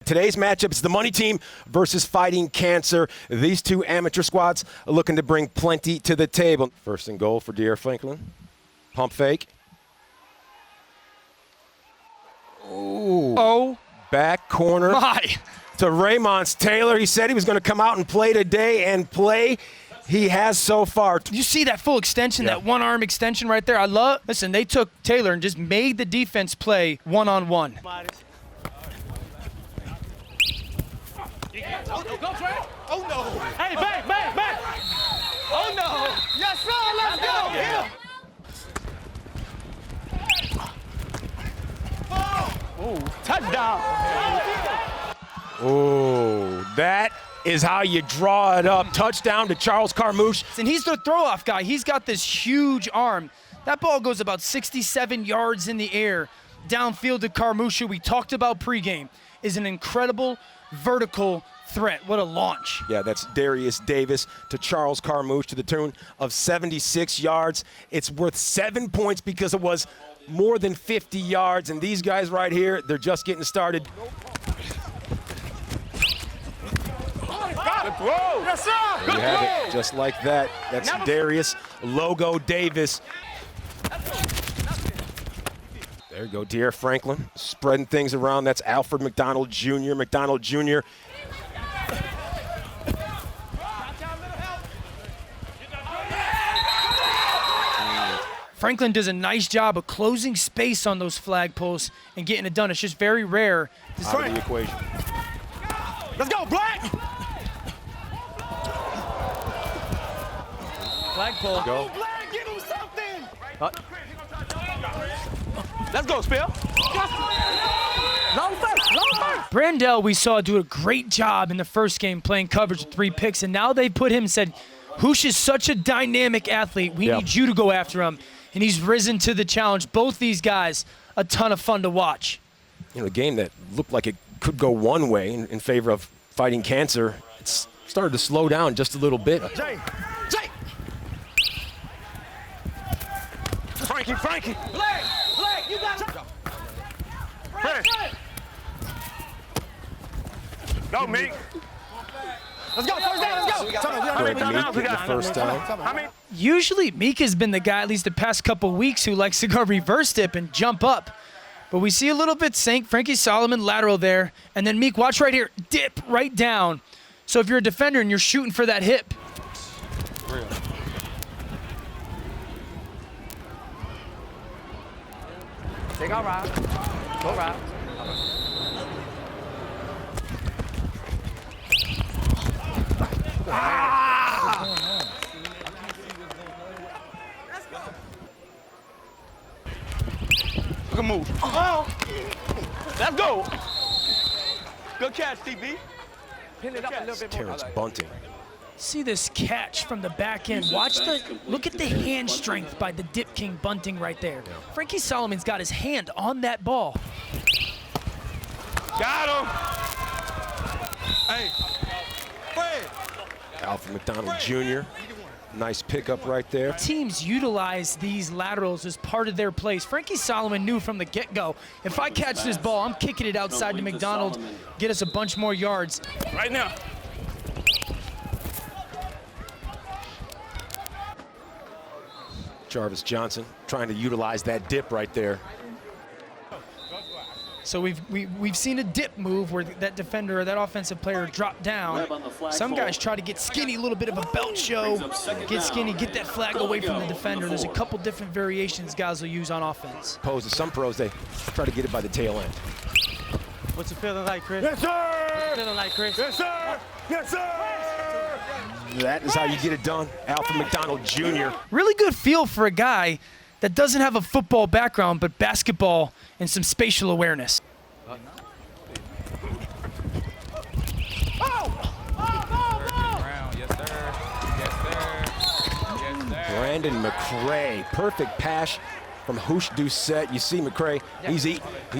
Today's matchup is the Money Team versus Fighting Cancer. These two amateur squads are looking to bring plenty to the table. First and goal for De'Aaron Franklin. Pump fake. Ooh. Oh. Back corner. My. To Raymond Taylor. He said he was going to come out and play today, and play he has so far. You see that full extension, Yeah. that one-arm extension right there? Listen, they took Taylor and just made the defense play one-on-one. Oh no! Hey, back! Oh no! Yes, sir. Let's go. Yeah. Oh, touchdown! Oh, that is how you draw it up. Touchdown to Charles Carmouche. And he's the throw-off guy. He's got this huge arm. That ball goes about 67 yards in the air downfield to Carmouche, who we talked about pregame, is an incredible vertical threat. What a launch. Yeah, that's Darius Davis to Charles Carmouche to the tune of 76 yards. It's worth 7 points because it was more than 50 yards, and these guys right here, they're just getting started. Whoa! Yes, sir. There you have it, just like that. That's Darius Logo Davis. There you go, De'Aaron Franklin, spreading things around. That's Alfred McDonald Jr. Franklin does a nice job of closing space on those flag posts and getting it done. It's just very rare. Out of the equation. Let's go, Black! Flagpole. Go. Black, give him something! Let's go, Spill. Long first. Brandell, we saw do a great job in the first game playing coverage with 3 picks, and now they put him and said, Hoosh is such a dynamic athlete. We need you to go after him. And he's risen to the challenge. Both these guys, a ton of fun to watch. You know, a game that looked like it could go one way in favor of Fighting Cancer, it's started to slow down just a little bit. Jay! Frankie! Black, you got it! Hey. Go, Meek! Let's go, first down, let's go! Greg Meek getting the first down. Usually, Meek has been the guy, at least the past couple weeks, who likes to go reverse dip and jump up. But we see a little bit Frankie Solomon lateral there, and then Meek, watch right here, dip right down. So if you're a defender and you're shooting for that hip. Real. Take our ride. Go ride. Good move. Let's go. Good catch, TB. Pin it up a little bit more. Terrence Bunting. See this catch from the back end. Look at the hand strength by the Dip King Bunting right there. Frankie Solomon's got his hand on that ball. Got him. Hey. Fred. Alfred McDonald Jr. Nice pickup right there. Teams utilize these laterals as part of their plays. Frankie Solomon knew from the get-go, if I catch this ball, I'm kicking it outside to McDonald, get us a bunch more yards. Right now. Jarvis Johnson trying to utilize that dip right there. So we've seen a dip move where that defender or that offensive player dropped down. Some guys try to get skinny, a little bit of a belt show, get skinny, get that flag away from the defender. There's a couple different variations guys will use on offense. Opposed to some pros, they try to get it by the tail end. What's it feeling like, Chris? Yes, sir! What's it feeling like, Chris? Yes, sir! Yes, sir! That is how you get it done. Alfred McDonald Jr. Really good feel for a guy that doesn't have a football background, but basketball and some spatial awareness. Brandon McCray, perfect pass from Hoosh Doucette. You see McCray,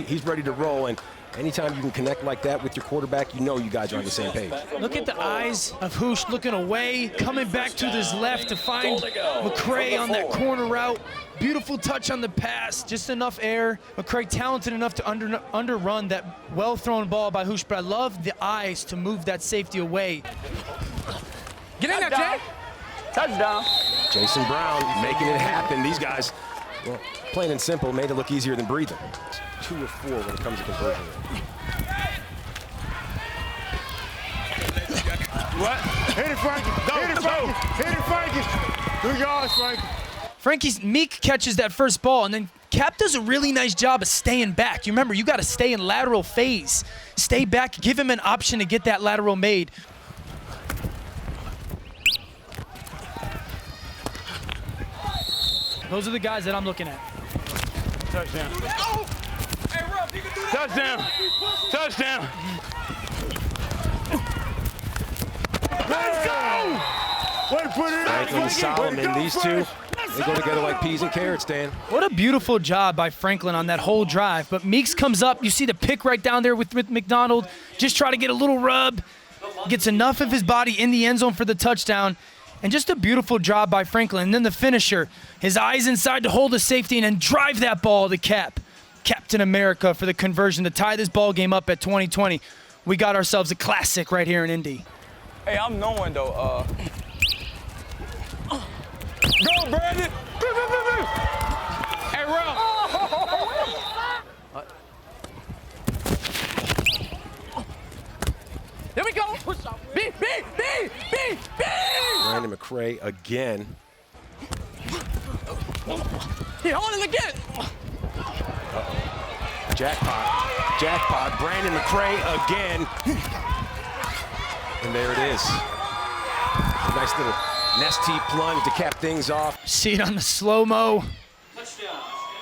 he's ready to roll, and Anytime you can connect like that with your quarterback, you know you guys are on the same page. Look at the eyes of Hoosh looking away, coming back to his left to find McCray on that corner route. Beautiful touch on the pass, just enough air. McCray talented enough to underrun that well-thrown ball by Hoosh, but I love the eyes to move that safety away. Get in there, Jay. Touchdown. Jason Brown making it happen. These guys, well, plain and simple, made it look easier than breathing. 2 of 4 when it comes to conversion rate. What? Hit it, Frankie. Hit it, Frankie. Hit it, Frankie. 2 yards, Frankie. Meek catches that first ball, and then Cap does a really nice job of staying back. You remember, you got to stay in lateral phase. Stay back, give him an option to get that lateral made. Those are the guys that I'm looking at. Touchdown. Hey, Ruff, you can do that. Touchdown. Touchdown. Let's go! Wait, put it Franklin and Solomon, these two, they go together like peas and carrots, Dan. What a beautiful job by Franklin on that whole drive. But Meeks comes up. You see the pick right down there with McDonald. Just try to get a little rub. Gets enough of his body in the end zone for the touchdown. And just a beautiful job by Franklin. And then the finisher, his eyes inside to hold the safety and then drive that ball to Cap. Captain America for the conversion to tie this ball game up at 2020. We got ourselves a classic right here in Indy. Hey, I'm knowing, though. Go, Brandon. Hey, Ruff. There we go. B. Brandon McCray again. He holding again. Jackpot. Jackpot. Brandon McCray again. And there it is. A nice little nesty plunge to cap things off. See it on the slow-mo.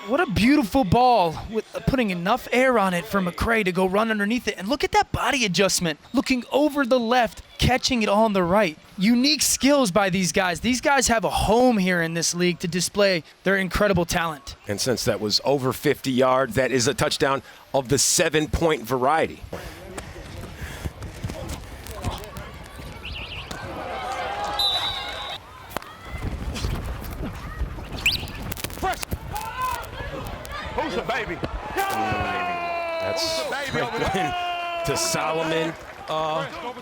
What a beautiful ball with putting enough air on it for McCray to go run underneath it. And look at that body adjustment. Looking over the left, catching it on the right. Unique skills by these guys. These guys have a home here in this league to display their incredible talent. And since that was over 50 yards, that is a touchdown of the 7-point variety. Who's the baby? That's Franklin to Solomon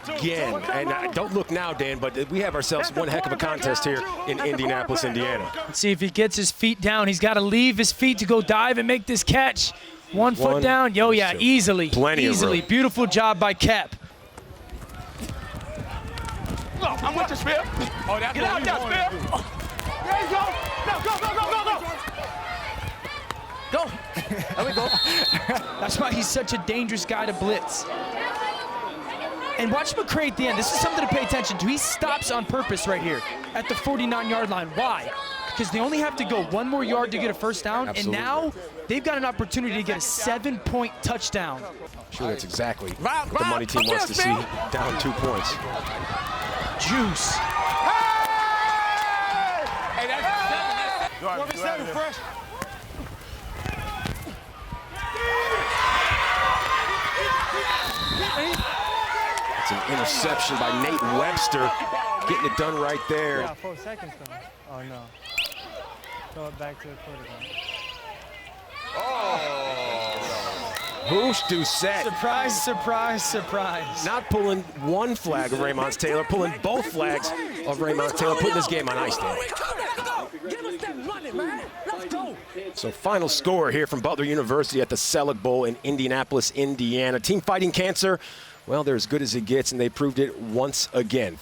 again. And don't look now, Dan, but we have ourselves one heck of a contest here in Indianapolis, Indiana. Let's see if he gets his feet down. He's got to leave his feet to go dive and make this catch. One foot down. Yo, yeah, easily. Plenty of room. Beautiful job by Cap. I'm with you, Smith. Oh, that's Get out there, Smith. There you go. Go. Go. There we go. That's why he's such a dangerous guy to blitz. And watch McCray at the end. This is something to pay attention to. He stops on purpose right here at the 49-yard line. Why? Because they only have to go 1 more yard to get a first down. Absolutely. And now they've got an opportunity to get a 7-point touchdown. I'm sure that's exactly what the money team wants to see. Down 2 points. Juice. Hey, that's 7 fresh. It's an interception by Nate Webster. Getting it done right there. Yeah, 4 seconds though. Oh no. Throw it back to the quarterback. Hoosh Doucette. Surprise, surprise, surprise. Not pulling one flag of Raymond Taylor, pulling both flags of Raymond Taylor, putting this game on ice, Dan. So final score here from Butler University at the Selig Bowl in Indianapolis, Indiana. Team fighting cancer, well, they're as good as it gets, and they proved it once again.